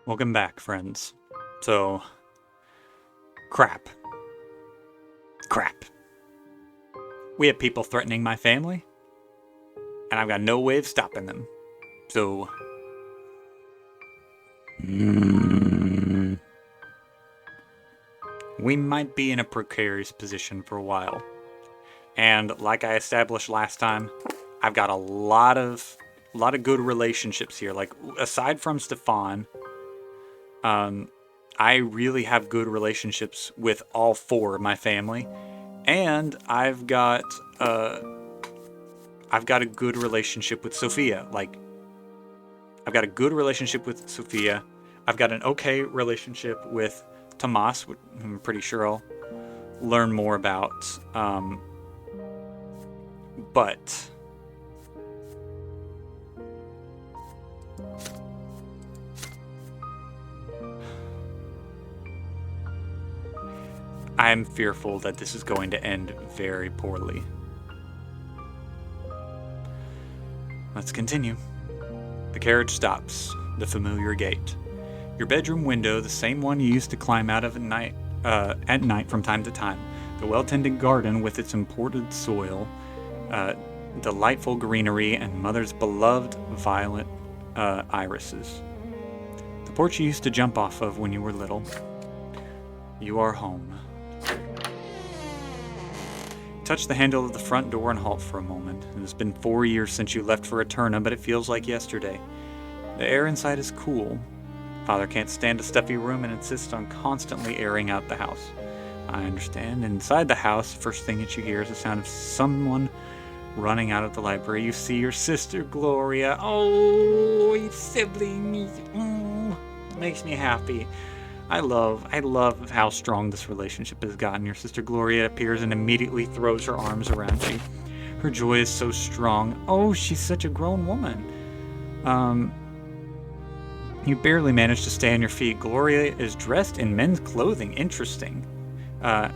Welcome back, friends. So, crap. Crap. We have people threatening my family, and I've got no way of stopping them. So, we might be in a precarious position for a while. And like I established last time, I've got a lot of good relationships here. Like, aside from Stefan, I really have good relationships with all four of my family, and I've got a good relationship with Sophia. Like, I've got a good relationship with Sophia. I've got an okay relationship with Tomas, which I'm pretty sure I'll learn more about. But I'm fearful that this is going to end very poorly. Let's continue. The carriage stops, the familiar gate. Your bedroom window, the same one you used to climb out of at night from time to time. The well-tended garden with its imported soil, delightful greenery, and Mother's beloved violet irises. The porch you used to jump off of when you were little. You are home. Touch the handle of the front door and halt for a moment. It has been 4 years since you left for Eterna, but it feels like yesterday. The air inside is cool. Father can't stand a stuffy room and insists on constantly airing out the house. I understand. Inside the house, the first thing that you hear is the sound of someone running out of the library. You see your sister, Gloria. Oh, your sibling. Makes me happy. I love how strong this relationship has gotten. Your sister Gloria appears and immediately throws her arms around you. Her joy is so strong. Oh, she's such a grown woman. You barely manage to stay on your feet. Gloria is dressed in men's clothing. Interesting. A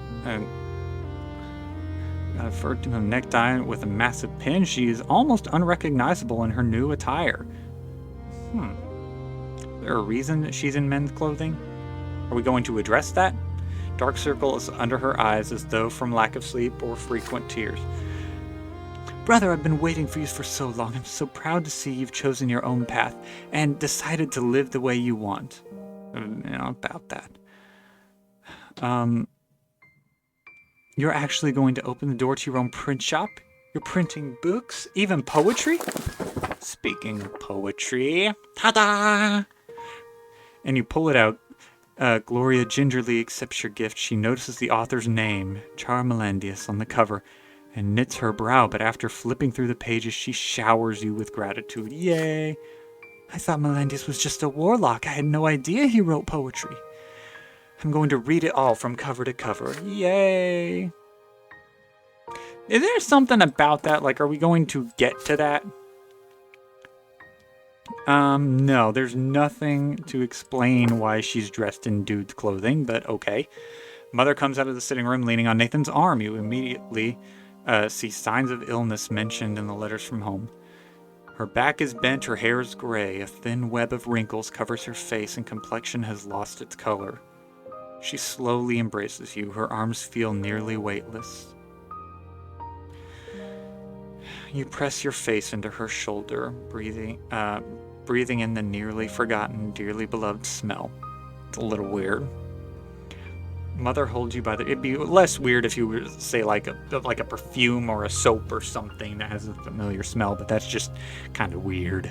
fur necktie with a massive pin. She is almost unrecognizable in her new attire. Is there a reason that she's in men's clothing? Are we going to address that? Dark circle is under her eyes as though from lack of sleep or frequent tears. Brother, I've been waiting for you for so long. I'm so proud to see you've chosen your own path and decided to live the way you want. About that. You're actually going to open the door to your own print shop? You're printing books? Even poetry? Speaking of poetry, ta-da! And you pull it out. Gloria gingerly accepts your gift. She notices the author's name, Charmelandius, on the cover and knits her brow, but after flipping through the pages, she showers you with gratitude. Yay! I thought Melendez was just a warlock. I had no idea he wrote poetry. I'm going to read it all from cover to cover. Yay! Is there something about that? Like, are we going to get to that? No, there's nothing to explain why she's dressed in dude's clothing, but okay. Mother comes out of the sitting room leaning on Nathan's arm. You immediately see signs of illness mentioned in the letters from home. Her back is bent, her hair is gray, a thin web of wrinkles covers her face, and complexion has lost its color. She slowly embraces you. Her arms feel nearly weightless. You press your face into her shoulder, breathing in the nearly forgotten, dearly beloved smell. It's a little weird. Mother holds you by the... It'd be less weird if you were to say like a perfume or a soap or something that has a familiar smell, but that's just kind of weird.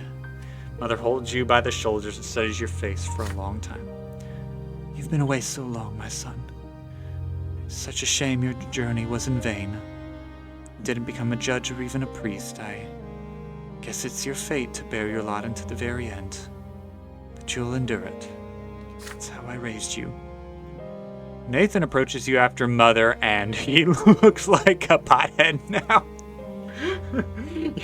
Mother holds you by the shoulders and studies your face for a long time. You've been away so long, my son. It's such a shame your journey was in vain. You didn't become a judge or even a priest. I guess it's your fate to bear your lot unto the very end. But you'll endure it. That's how I raised you. Nathan approaches you after Mother, and he looks like a pothead now.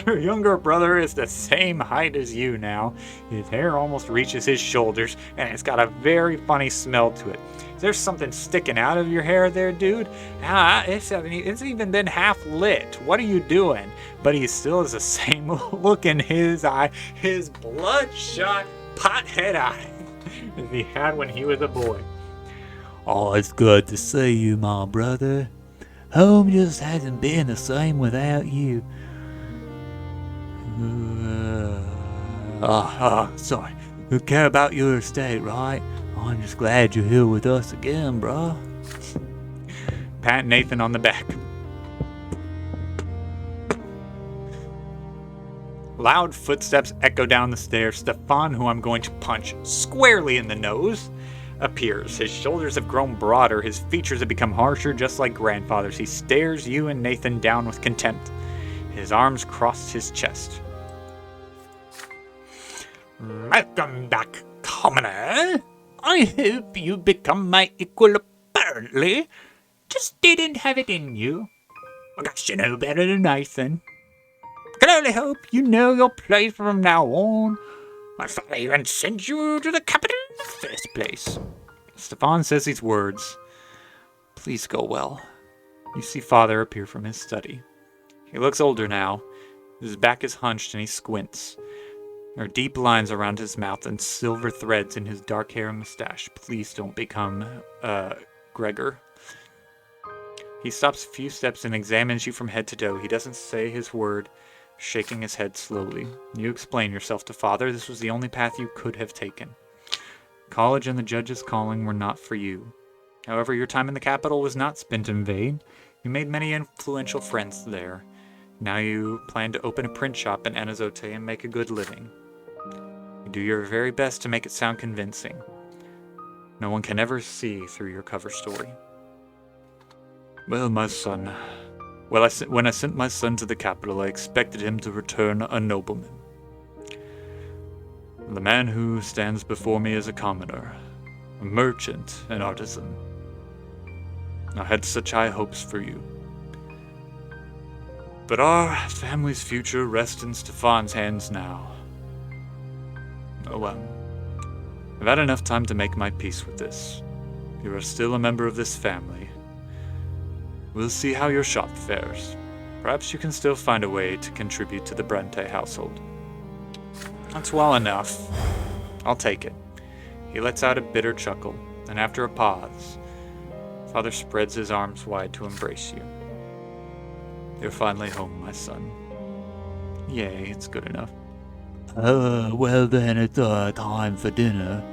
Your younger brother is the same height as you now. His hair almost reaches his shoulders, and it's got a very funny smell to it. Is there something sticking out of your hair there, dude? It's even been half lit. What are you doing? But he still has the same look in his eye, his bloodshot pothead eye. as he had when he was a boy. Oh, it's good to see you, my brother. Home just hasn't been the same without you. Sorry. You care about your estate, right? I'm just glad you're here with us again, bro. Pat Nathan on the back. Loud footsteps echo down the stairs. Stefan, who I'm going to punch squarely in the nose, appears. His shoulders have grown broader. His features have become harsher, just like grandfather's. He stares you and Nathan down with contempt. His arms cross his chest. Welcome back, commoner. I hope you become my equal, apparently. Just didn't have it in you. I guess you know better than Nathan. Can only hope you know your place from now on. My father even sent you to the capital in the first place. Stefan says these words. Please go well. You see father appear from his study. He looks older now. His back is hunched and he squints. There are deep lines around his mouth and silver threads in his dark hair and mustache. Please don't become, Gregor. He stops a few steps and examines you from head to toe. He doesn't say his word, shaking his head slowly. You explain yourself to father. This was the only path you could have taken. College and the judge's calling were not for you. However, your time in the capital was not spent in vain. You made many influential friends there. Now you plan to open a print shop in Anazote and make a good living. You do your very best to make it sound convincing. No one can ever see through your cover story. Well, my son. When I sent my son to the capital, I expected him to return a nobleman. The man who stands before me is a commoner, a merchant, an artisan. I had such high hopes for you. But our family's future rests in Stefan's hands now. Oh well. I've had enough time to make my peace with this. You are still a member of this family. We'll see how your shop fares. Perhaps you can still find a way to contribute to the Brante household. That's well enough. I'll take it. He lets out a bitter chuckle, and after a pause, father spreads his arms wide to embrace you. You're finally home, my son. Yay, it's good enough. Well then, it's time for dinner.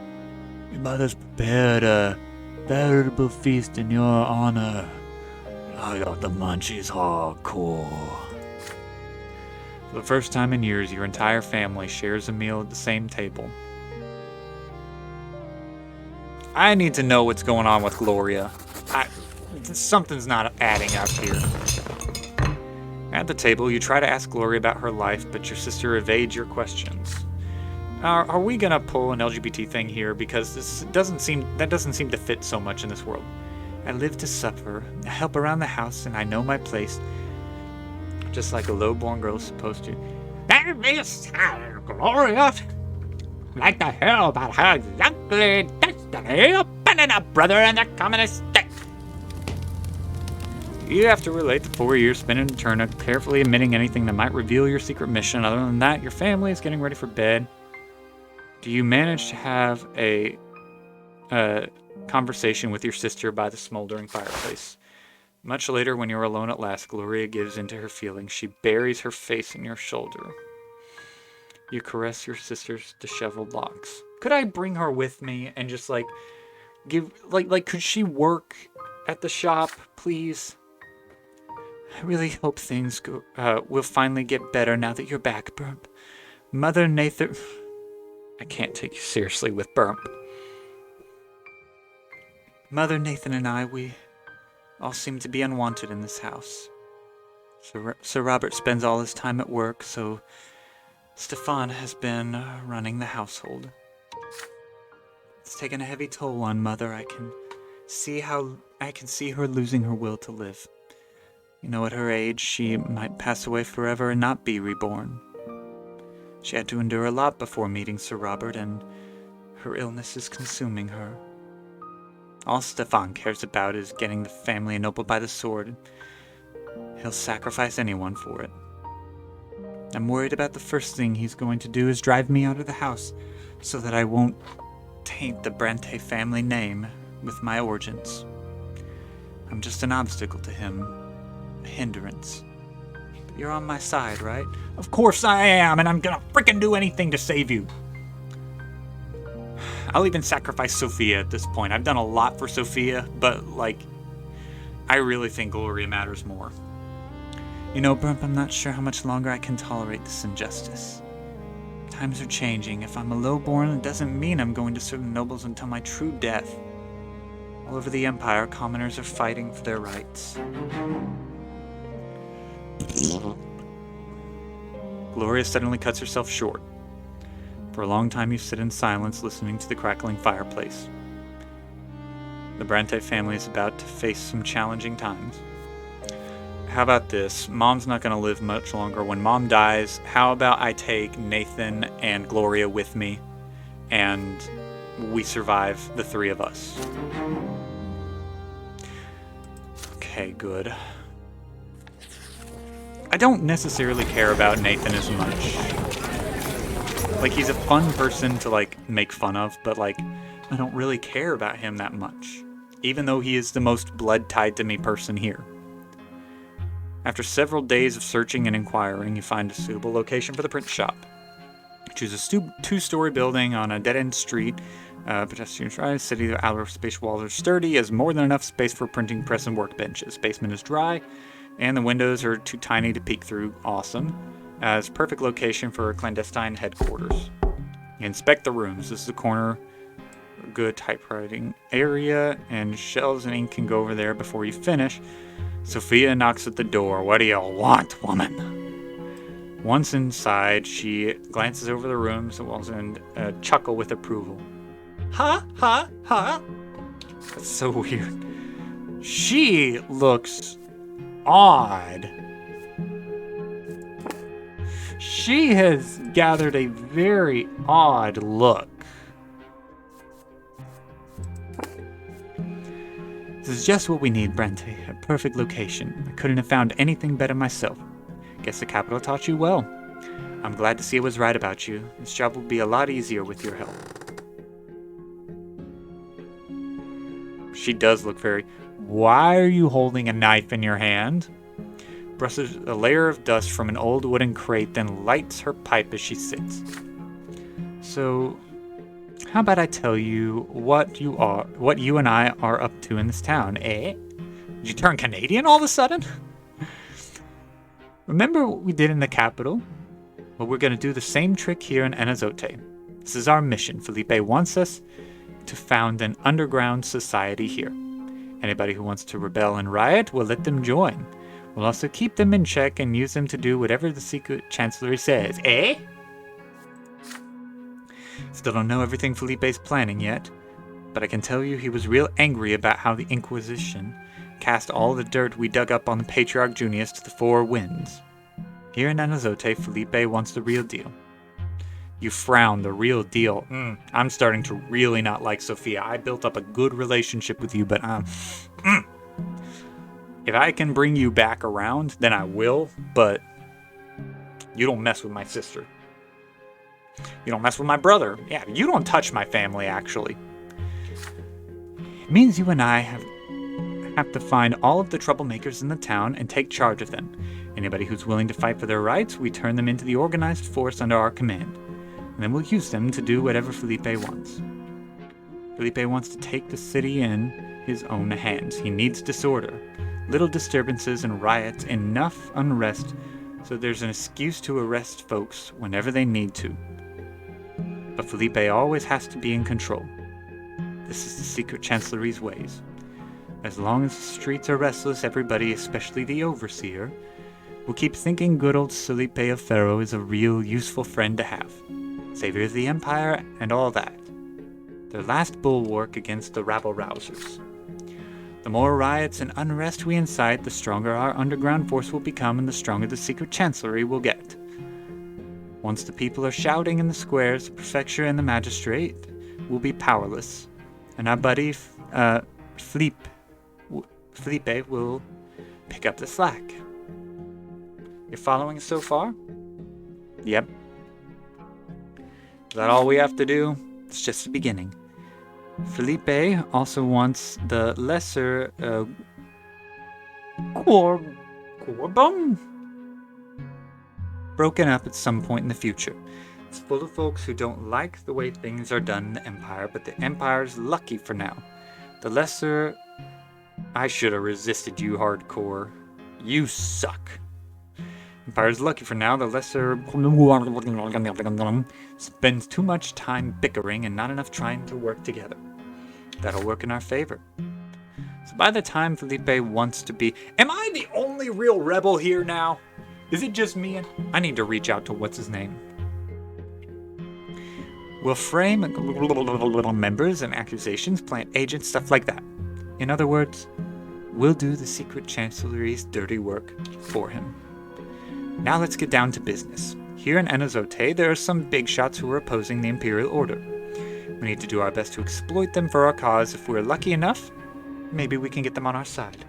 Your mother's prepared a veritable feast in your honor. I got the munchies hardcore. For the first time in years, your entire family shares a meal at the same table. I need to know what's going on with Gloria. Something's not adding up here. At the table, you try to ask Gloria about her life, but your sister evades your questions. Are we gonna pull an LGBT thing here? Because that doesn't seem to fit so much in this world. I live to suffer, I help around the house, and I know my place. Just like a low-born girl is supposed to. That is Gloria. Like to hear about her exactly destiny, opening a brother in the communist state. You have to relate the 4 years spent in Turner, carefully omitting anything that might reveal your secret mission. Other than that, your family is getting ready for bed. Do you manage to have a conversation with your sister by the smoldering fireplace? Much later, when you're alone at last, Gloria gives into her feelings. She buries her face in your shoulder. You caress your sister's disheveled locks. Could I bring her with me and just could she work at the shop, please? I really hope things will finally get better now that you're back, Burp. Mother Nathan... I can't take you seriously with Burp. Mother Nathan and I, we all seem to be unwanted in this house. Sir Robert spends all his time at work, so Stefan has been running the household. It's taken a heavy toll on Mother. I can see her losing her will to live. You know, at her age, she might pass away forever and not be reborn. She had to endure a lot before meeting Sir Robert, and her illness is consuming her. All Stefan cares about is getting the family ennobled by the sword. He'll sacrifice anyone for it. I'm worried about the first thing he's going to do is drive me out of the house, so that I won't taint the Brante family name with my origins. I'm just an obstacle to him, a hindrance. But you're on my side, right? Of course I am, and I'm gonna frickin' do anything to save you. I'll even sacrifice Sophia at this point. I've done a lot for Sophia, but, I really think Gloria matters more. You know, Brump, I'm not sure how much longer I can tolerate this injustice. Times are changing. If I'm a lowborn, it doesn't mean I'm going to serve the nobles until my true death. All over the Empire, commoners are fighting for their rights. Gloria suddenly cuts herself short. For a long time you sit in silence, listening to the crackling fireplace. The Brante family is about to face some challenging times. How about this? Mom's not going to live much longer. When Mom dies, how about I take Nathan and Gloria with me, and we survive, the three of us? Okay, good. I don't necessarily care about Nathan as much. He's a fun person to, make fun of, but, I don't really care about him that much. Even though he is the most blood-tied-to-me person here. After several days of searching and inquiring, you find a suitable location for the print shop. Choose a two-story building on a dead-end street. Pedestrians rise, city outer space walls are sturdy, has more than enough space for printing press and workbenches. Basement is dry, and the windows are too tiny to peek through. Awesome. As perfect location for a clandestine headquarters. You inspect the rooms. This is the corner, good typewriting area, and shelves and ink can go over there before you finish. Sophia knocks at the door. What do you want, woman? Once inside, she glances over the rooms and chuckle with approval. Huh? That's so weird. She looks odd. She has gathered a very odd look. This is just what we need, Brante. A perfect location. I couldn't have found anything better myself. Guess the capital taught you well. I'm glad to see it was right about you. This job will be a lot easier with your help. She does look very... Why are you holding a knife in your hand? Brushes a layer of dust from an old wooden crate, then lights her pipe as she sits. So, how about I tell you what you and I are up to in this town, eh? Did you turn Canadian all of a sudden? Remember what we did in the capital? Well, we're going to do the same trick here in Anazote. This is our mission. Felipe wants us to found an underground society here. Anybody who wants to rebel and riot, we'll let them join. We'll also keep them in check and use them to do whatever the secret chancellery says, eh? Still don't know everything Felipe's planning yet, but I can tell you he was real angry about how the Inquisition cast all the dirt we dug up on the Patriarch Junius to the four winds. Here in Anazote, Felipe wants the real deal. You frown, the real deal. I'm starting to really not like Sophia. I built up a good relationship with you, but if I can bring you back around, then I will, but you don't mess with my sister. You don't mess with my brother. Yeah, you don't touch my family, actually. It means you and I have to find all of the troublemakers in the town and take charge of them. Anybody who's willing to fight for their rights, we turn them into the organized force under our command. And then we'll use them to do whatever Felipe wants. Felipe wants to take the city in his own hands. He needs disorder. Little disturbances and riots, enough unrest, so there's an excuse to arrest folks whenever they need to. But Felipe always has to be in control. This is the secret chancellery's ways. As long as the streets are restless, everybody, especially the overseer, will keep thinking good old Felipe of Ferro is a real useful friend to have. Savior of the Empire and all that. Their last bulwark against the rabble-rousers. The more riots and unrest we incite, the stronger our underground force will become and the stronger the secret chancellery will get. Once the people are shouting in the squares, the prefecture and the magistrate will be powerless. And our buddy Felipe will pick up the slack. You're following so far? Yep. Is that all we have to do? It's just the beginning. Felipe also wants the lesser Corbon broken up at some point in the future. It's full of folks who don't like the way things are done in the Empire, but the Empire's lucky for now. The lesser... I should have resisted you hardcore. You suck. Empire's lucky for now. The lesser spends too much time bickering and not enough trying to work together. That'll work in our favor. So by the time Felipe wants to be... Am I the only real rebel here now? Is it just me? I need to reach out to what's his name. We'll frame members and accusations, plant agents, stuff like that. In other words, we'll do the secret chancellery's dirty work for him. Now let's get down to business. Here in Anazote, there are some big shots who are opposing the Imperial Order. We need to do our best to exploit them for our cause. If we're lucky enough, maybe we can get them on our side.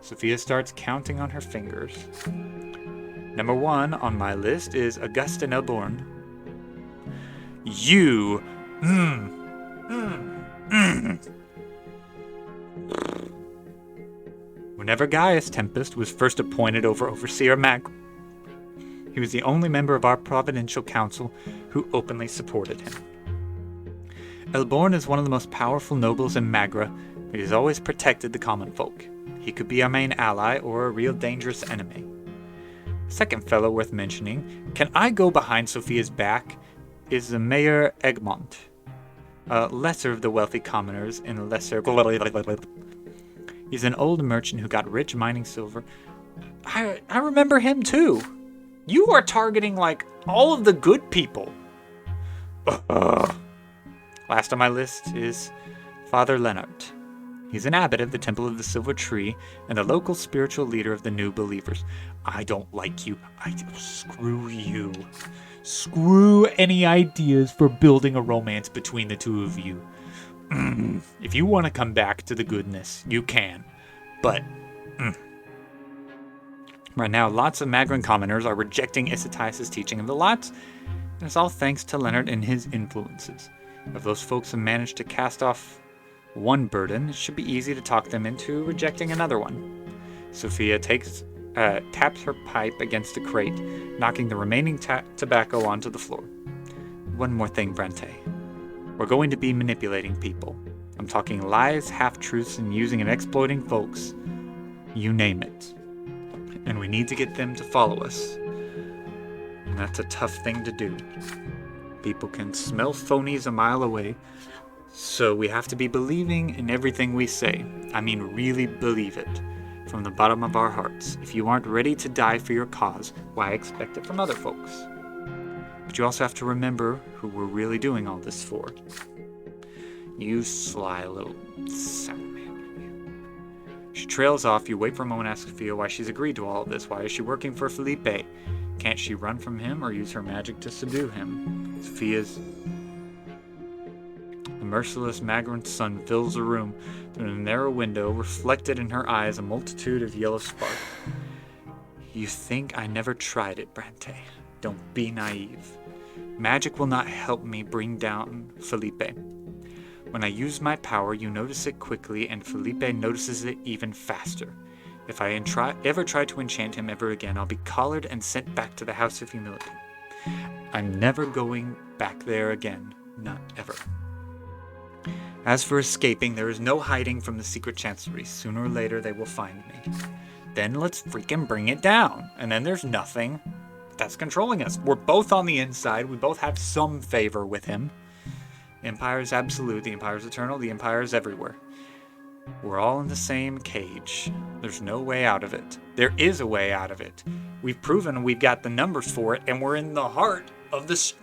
Sophia starts counting on her fingers. Number 1 on my list is Augustin Elborn. You. Whenever Gaius Tempest was first appointed over Overseer Mag, he was the only member of our providential council who openly supported him. Elborn is one of the most powerful nobles in Magra, but he's always protected the common folk. He could be our main ally or a real dangerous enemy. Second fellow worth mentioning, can I go behind Sophia's back, is the Mayor Egmont, a lesser of the wealthy commoners in a lesser... He's an old merchant who got rich mining silver. I remember him too. You are targeting, like, all of the good people. Last on my list is Father Leonard. He's an abbot of the Temple of the Silver Tree and a local spiritual leader of the New Believers. I don't like you. Screw you. Screw any ideas for building a romance between the two of you. If you want to come back to the goodness, you can. But, right now, lots of Magran commoners are rejecting Issatias' teaching of the lots, and it's all thanks to Leonard and his influences. If those folks have managed to cast off one burden, it should be easy to talk them into rejecting another one. Sophia taps her pipe against a crate, knocking the remaining tobacco onto the floor. One more thing, Brante. We're going to be manipulating people. I'm talking lies, half-truths, and using and exploiting folks. You name it. And we need to get them to follow us. And that's a tough thing to do. People can smell phonies a mile away, so we have to be believing in everything we say. I mean, really believe it. From the bottom of our hearts. If you aren't ready to die for your cause, why expect it from other folks? But you also have to remember who we're really doing all this for. You sly little man. She trails off. You wait for a moment and ask Sophia why she's agreed to all of this. Why is she working for Felipe? Can't she run from him or use her magic to subdue him? Sophia's... The merciless Magran sun fills the room. Through a narrow window, reflected in her eyes, a multitude of yellow spark. You think I never tried it, Brante. Don't be naive. Magic will not help me bring down Felipe. When I use my power, you notice it quickly, and Felipe notices it even faster. If I ever try to enchant him ever again, I'll be collared and sent back to the House of Humility. I'm never going back there again. Not ever. As for escaping, there is no hiding from the secret chancellery. Sooner or later, they will find me. Then let's freaking bring it down. And then there's nothing that's controlling us. We're both on the inside. We both have some favor with him. The Empire is absolute. The Empire is eternal. The Empire is everywhere. We're all in the same cage. There's no way out of it. There is a way out of it. We've proven we've got the numbers for it, and we're in the heart of this...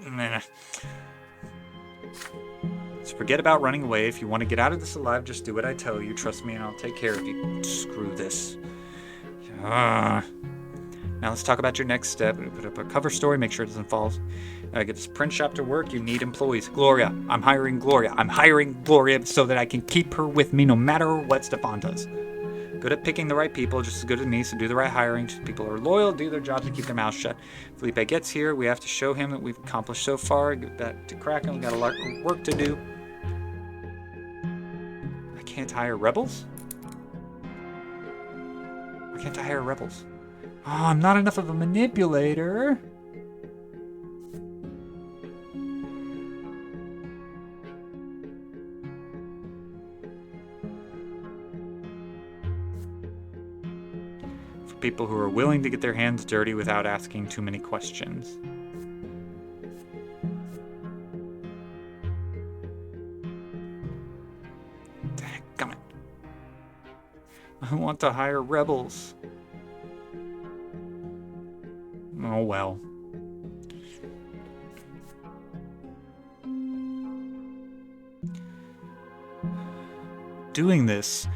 So forget about running away. If you want to get out of this alive, just do what I tell you. Trust me, and I'll take care of you. Screw this. Now let's talk about your next step. We put up a cover story, make sure it doesn't fall. Get this print shop to work. You need employees. Gloria. I'm hiring Gloria. I'm hiring Gloria so that I can keep her with me no matter what Stefan does. Good at picking the right people, just as good as me, so do the right hiring. People are loyal, do their jobs, and keep their mouths shut. Felipe gets here. We have to show him that we've accomplished so far. Get that to Kraken. We've got a lot of work to do. can't hire rebels? Why can't I hire rebels? Oh, I'm not enough of a manipulator. For people who are willing to get their hands dirty without asking too many questions. Dadgummit. I want to hire rebels. Oh well. Doing this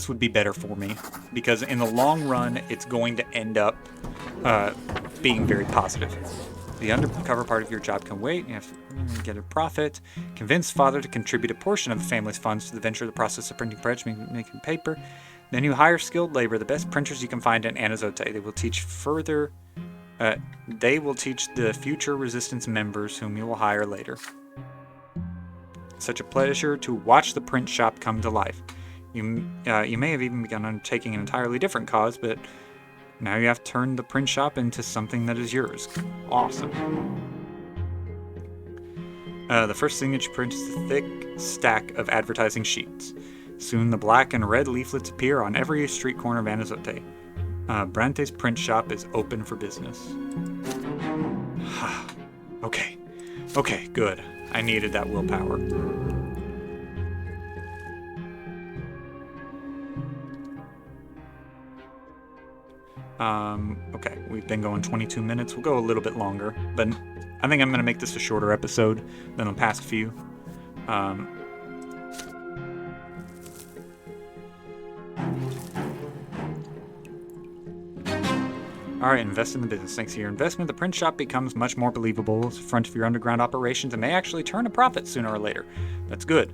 would be better for me, because in the long run, it's going to end up being very positive. The undercover part of your job can wait. You have to get a profit. Convince father to contribute a portion of the family's funds to the venture, the process of printing bread, making paper. Then you hire skilled labor, the best printers you can find in Anazote. They will teach the future resistance members whom you will hire later. Such a pleasure to watch the print shop come to life. You may have even begun undertaking an entirely different cause, but now you have turned the print shop into something that is yours. Awesome. The first thing that you print is a thick stack of advertising sheets. Soon the black and red leaflets appear on every street corner of Anazote. Brante's print shop is open for business. Okay, good. I needed that willpower. Okay, we've been going 22 minutes. We'll go a little bit longer, but I think I'm going to make this a shorter episode than the past few. Alright, invest in the business. Thanks to your investment, the print shop becomes much more believable as a front of your underground operations and may actually turn a profit sooner or later. That's good.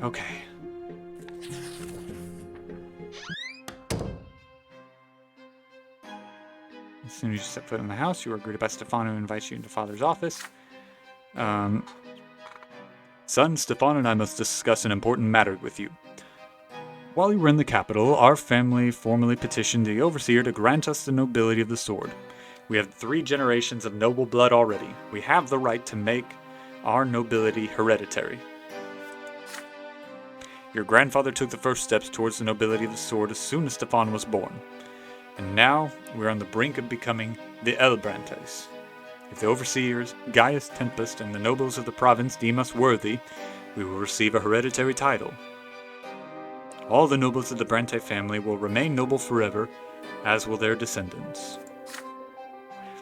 Okay. As soon as you step foot in the house, you are greeted by Stefano, who invites you into father's office. Son, Stefano and I must discuss an important matter with you. While you were in the capital, our family formally petitioned the overseer to grant us the nobility of the sword. We have 3 generations of noble blood already. We have the right to make our nobility hereditary. Your grandfather took the first steps towards the nobility of the sword as soon as Stefan was born. And now we're on the brink of becoming the El Brantes. If the overseers, Gaius Tempest, and the nobles of the province deem us worthy, we will receive a hereditary title. All the nobles of the Brante family will remain noble forever, as will their descendants.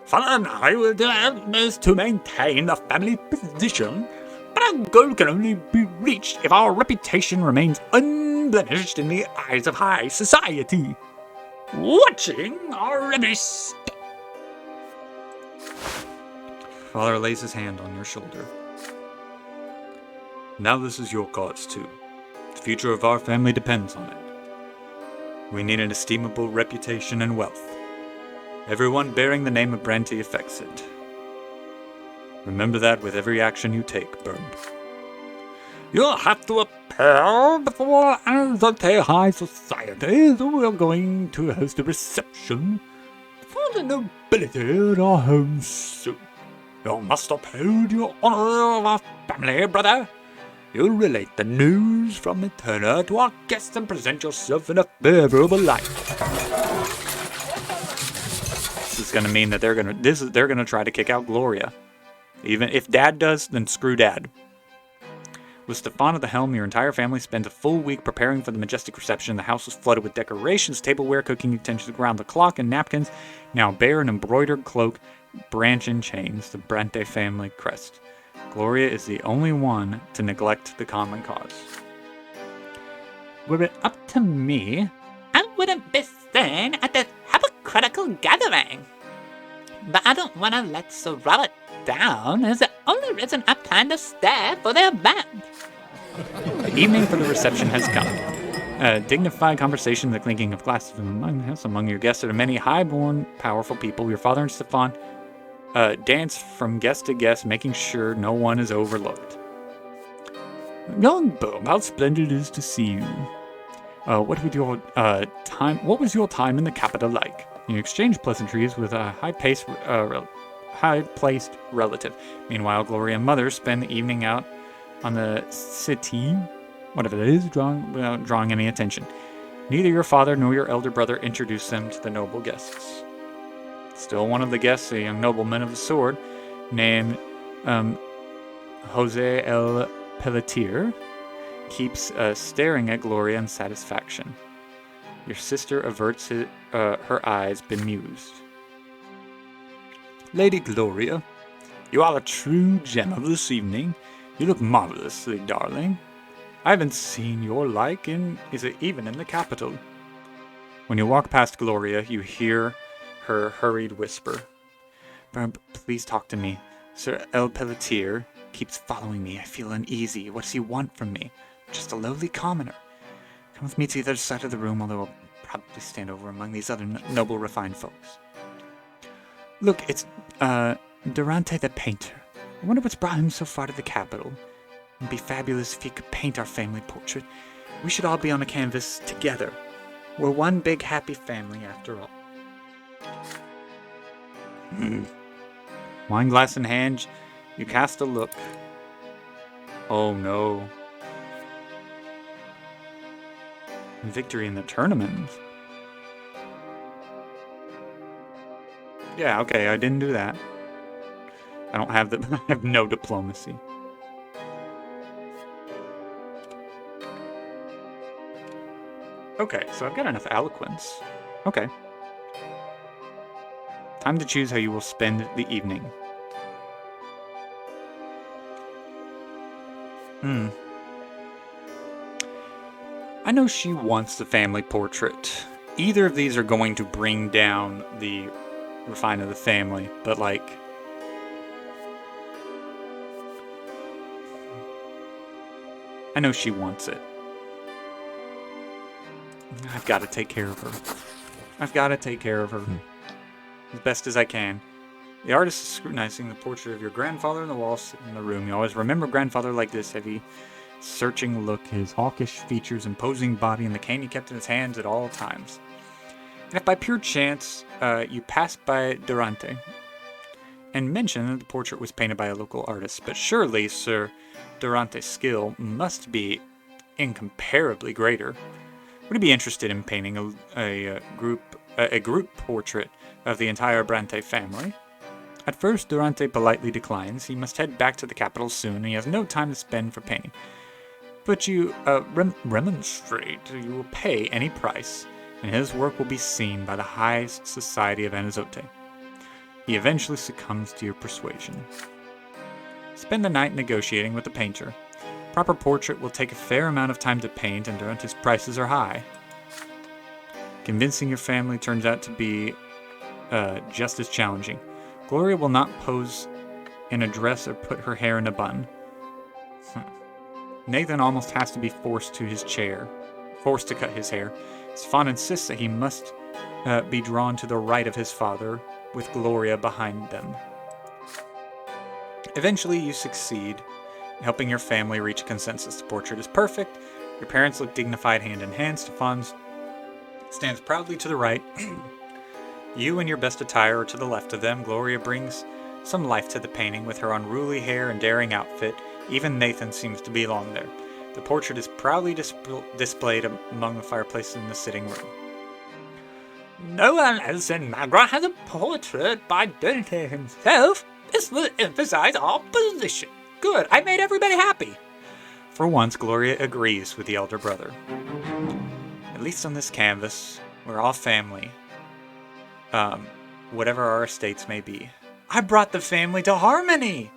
Father and I will do our utmost to maintain the family position, but our goal can only be reached if our reputation remains unblemished in the eyes of high society. Watching our every step. Father lays his hand on your shoulder. Now this is your cause too. The future of our family depends on it. We need an estimable reputation and wealth. Everyone bearing the name of Brante affects it. Remember that with every action you take, Bernd. You'll have to appear before Anazote High Society, so we're going to host a reception for the nobility at our home soon. You must uphold your honor of our family, brother. You'll relate the news from Eterna to our guests and present yourself in a favorable light. This is gonna mean that they're gonna try to kick out Gloria. Even if Dad does, then screw Dad. With Stefan at the helm, your entire family spends a full week preparing for the majestic reception. The house was flooded with decorations, tableware, cooking utensils around the clock, and napkins. Now bear an embroidered cloak, branch and chains, the Brante family crest. Gloria is the only one to neglect the common cause. Were it up to me, I wouldn't be seen at this hypocritical gathering. But I don't want to let Sir Robert down, as the only reason I plan to stay for the event. The evening for the reception has come. A dignified conversation, the clinking of glasses among your guests are many high-born, powerful people. Your father and Stefan dance from guest to guest, making sure no one is overlooked. Young Boom, how splendid it is to see you. What was your time in the capital like? You exchanged pleasantries with a high-placed relative. Meanwhile, Gloria and Mother spend the evening out on the city, whatever that is, without drawing any attention. Neither your father nor your elder brother introduced them to the noble guests. Still one of the guests, a young nobleman of the sword, named Jose El Pelletier, keeps staring at Gloria in satisfaction. Your sister averts her eyes, bemused. Lady Gloria, you are a true gem of this evening. You look marvelously, darling. I haven't seen your like even in the capital. When you walk past Gloria, you hear her hurried whisper. Please talk to me. Sir El Pelletier keeps following me. I feel uneasy. What does he want from me? Just a lowly commoner. Come with me to the other side of the room, although I'll probably stand over among these other noble, refined folks. Look, it's Brante the painter. I wonder what's brought him so far to the capital. It'd be fabulous if he could paint our family portrait. We should all be on a canvas together. We're one big happy family after all. Wine glass in hand, you cast a look. Oh no. Victory in the tournament. Yeah, okay, I didn't do that. I don't have I have no diplomacy. Okay, so I've got enough eloquence. Okay. Time to choose how you will spend the evening. I know she wants the family portrait. Either of these are going to bring down the refine of the family, but like... I know she wants it. I've got to take care of her. I've got to take care of her. As best as I can. The artist is scrutinizing the portrait of your grandfather on the wall in the room. You always remember grandfather like this, heavy, searching look, his hawkish features, imposing body, and the cane he kept in his hands at all times. And if by pure chance you pass by Brante and mention that the portrait was painted by a local artist, but surely Sir Brante's skill must be incomparably greater. Would he be interested in painting a group portrait of the entire Brante family? At first, Brante politely declines. He must head back to the capital soon, and he has no time to spend for painting. But you remonstrate. You will pay any price, and his work will be seen by the highest society of Anazote. He eventually succumbs to your persuasion. Spend the night negotiating with the painter. Proper portrait will take a fair amount of time to paint, and Brante's prices are high. Convincing your family turns out to be just as challenging. Gloria will not pose in a dress or put her hair in a bun. Nathan almost has to be forced to cut his hair. His father insists that he must be drawn to the right of his father, with Gloria behind them. Eventually, you succeed in helping your family reach a consensus. The portrait is perfect. Your parents look dignified hand in hand. Stefan stands proudly to the right. You and your best attire are to the left of them. Gloria brings some life to the painting with her unruly hair and daring outfit. Even Nathan seems to belong there. The portrait is proudly displayed among the fireplaces in the sitting room. No one else in Magra has a portrait by Brante himself. This will emphasize our position. Good, I made everybody happy. For once, Gloria agrees with the elder brother. At least on this canvas, we're all family. Whatever our estates may be. I brought the family to harmony!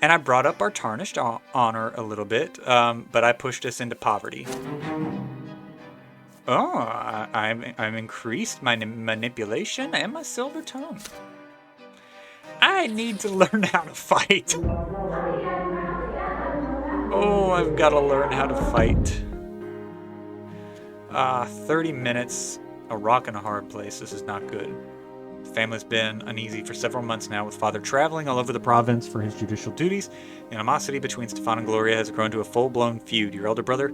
And I brought up our tarnished honor a little bit, but I pushed us into poverty. Oh, I'm increased my manipulation and my silver tongue. I need to learn how to fight. Oh, I've got to learn how to fight. 30 minutes, a rock and a hard place. This is not good. family's been uneasy for several months now, with Father traveling all over the province for his judicial duties. The animosity between Stefan and Gloria has grown to a full-blown feud. Your elder brother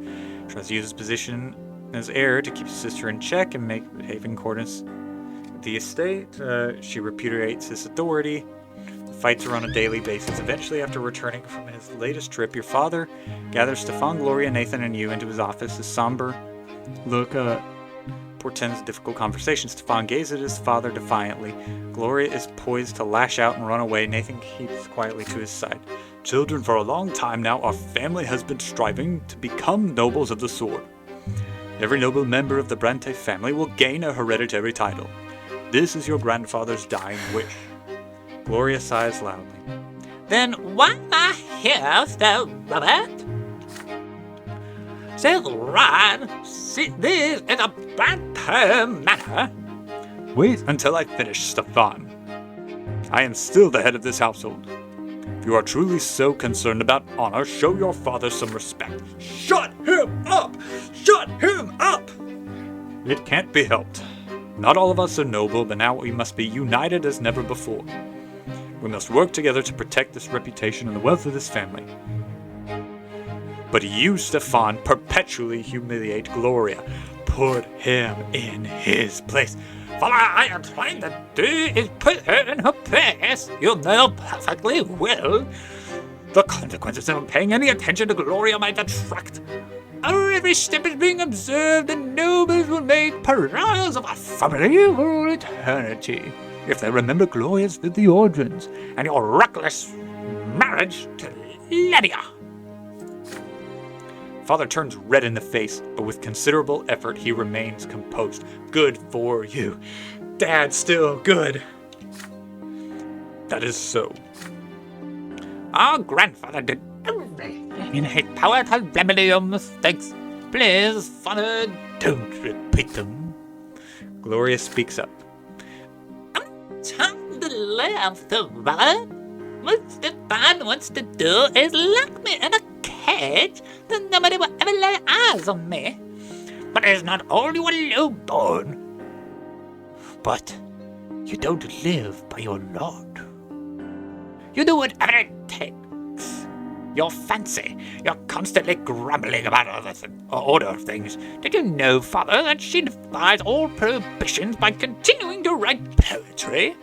tries to use his position as heir to keep his sister in check and behave in accordance with the estate. She repudiates his authority. The fights are on a daily basis. Eventually, after returning from his latest trip, your father gathers Stefan, Gloria, Nathan, and you into his office. His somber look portends a difficult conversation. Stefan gazes at his father defiantly. Gloria is poised to lash out and run away. Nathan keeps quietly to his side. Children, for a long time now, our family has been striving to become nobles of the sword. Every noble member of the Brante family will gain a hereditary title. This is your grandfather's dying wish. Gloria sighs loudly. Then why am I here, Sir Robert? Sir Ryan, see this in a banter manner. Wait until I finish, Stefan. I am still the head of this household. If you are truly so concerned about honor, show your father some respect. Shut him up! Shut him up! It can't be helped. Not all of us are noble, but now we must be united as never before. We must work together to protect this reputation and the wealth of this family. But you, Stefan, perpetually humiliate Gloria. Put him in his place. What I am trying to do is put her in her place. You know perfectly well. The consequences of paying any attention to Gloria might detract. Our every step is being observed, and nobles will make pariahs of our family for eternity. If they remember Gloria's with the origins and your reckless marriage to Lydia. Father turns red in the face, but with considerable effort he remains composed. Good for you. Dad, still good. That is so. Our grandfather did everything in his power to remedy your mistakes. Please, Father, don't repeat them. Gloria speaks up. Turn the left, brother. What Stefan wants to do is lock me in a cage, then nobody will ever lay eyes on me. But it's not all you are low-born. But you don't live by your lord. You do whatever it takes. Your fancy, you're constantly grumbling about order of things. Did you know, Father, that she defies all prohibitions by continuing to write poetry?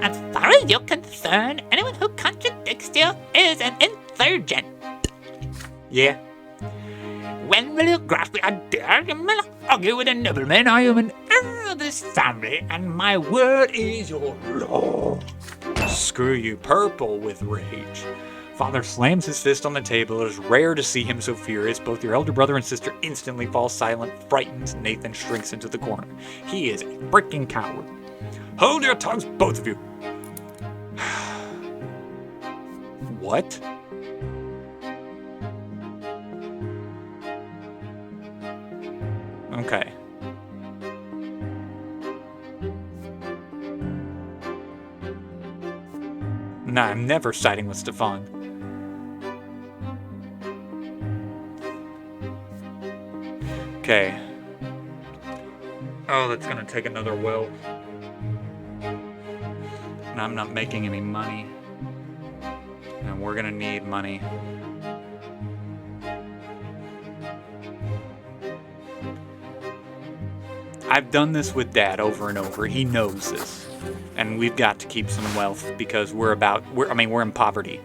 As far as you're concerned, anyone who contradicts you is an insurgent. Yeah. When will you grasp the idea? You may not argue with a nobleman. I am an heir of this family, and my word is your law. Screw you, purple with rage. Father slams his fist on the table. It is rare to see him so furious. Both your elder brother and sister instantly fall silent, frightened. Nathan shrinks into the corner. He is a freaking coward. Hold your tongues, both of you. What? Okay. Nah, I'm never siding with Stefan. Okay. Oh, that's gonna take another weld. And I'm not making any money. And we're gonna need money. I've done this with Dad over and over. He knows this. And we've got to keep some wealth because we're in poverty.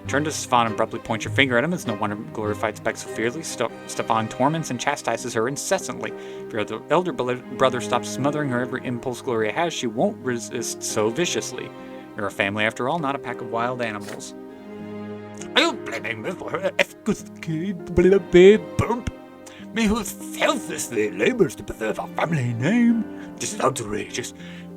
Turn to Stefan and abruptly point your finger at him. It's no wonder Gloria fights back so fiercely. Stefan torments and chastises her incessantly. If your elder brother stops smothering her every impulse Gloria has, she won't resist so viciously. You're a family after all, not a pack of wild animals. Are you blaming me for her bump? Me who selflessly labors to preserve our family name? This is outrageous.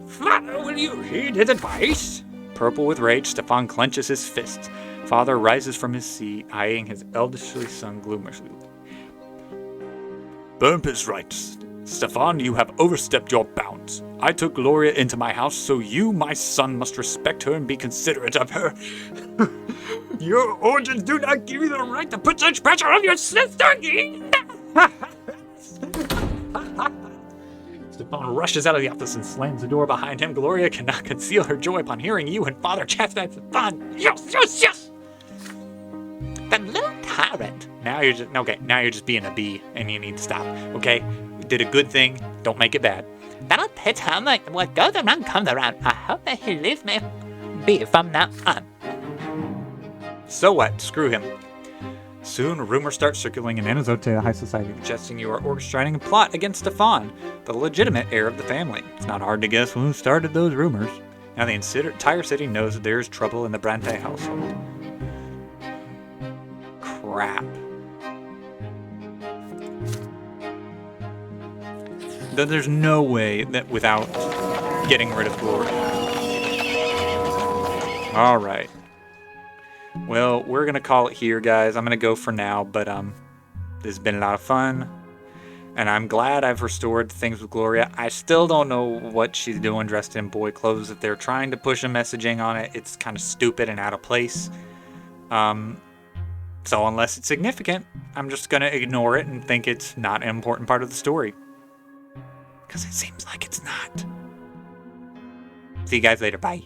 Father, will you heed his advice? Purple with rage, Stefan clenches his fists. Father rises from his seat, eyeing his elderly son gloomily. Bump is right. Stefan, you have overstepped your bounds. I took Gloria into my house, so you, my son, must respect her and be considerate of her. Your orders do not give you the right to put such pressure on your sister. Stefan rushes out of the office and slams the door behind him. Gloria cannot conceal her joy upon hearing you and Father chastise Stefan. Yes, yes, yes! That little tyrant. Now you're just being a bee, and you need to stop, okay? You did a good thing. Don't make it bad. That'll teach him like what goes around comes around. I hope that he leaves me be from now on. So what? Screw him. Soon, rumors start circulating in Anazote high society, suggesting you are orchestrating a plot against Stefan, the legitimate heir of the family. It's not hard to guess who started those rumors. Now the entire city knows that there's trouble in the Brante household. Crap. There's no way that without getting rid of Gloria. All right. Well, we're going to call it here, guys. I'm going to go for now, but this has been a lot of fun. And I'm glad I've restored things with Gloria. I still don't know what she's doing dressed in boy clothes. If they're trying to push a messaging on it, it's kind of stupid and out of place. So unless it's significant, I'm just going to ignore it and think it's not an important part of the story. Because it seems like it's not. See you guys later. Bye.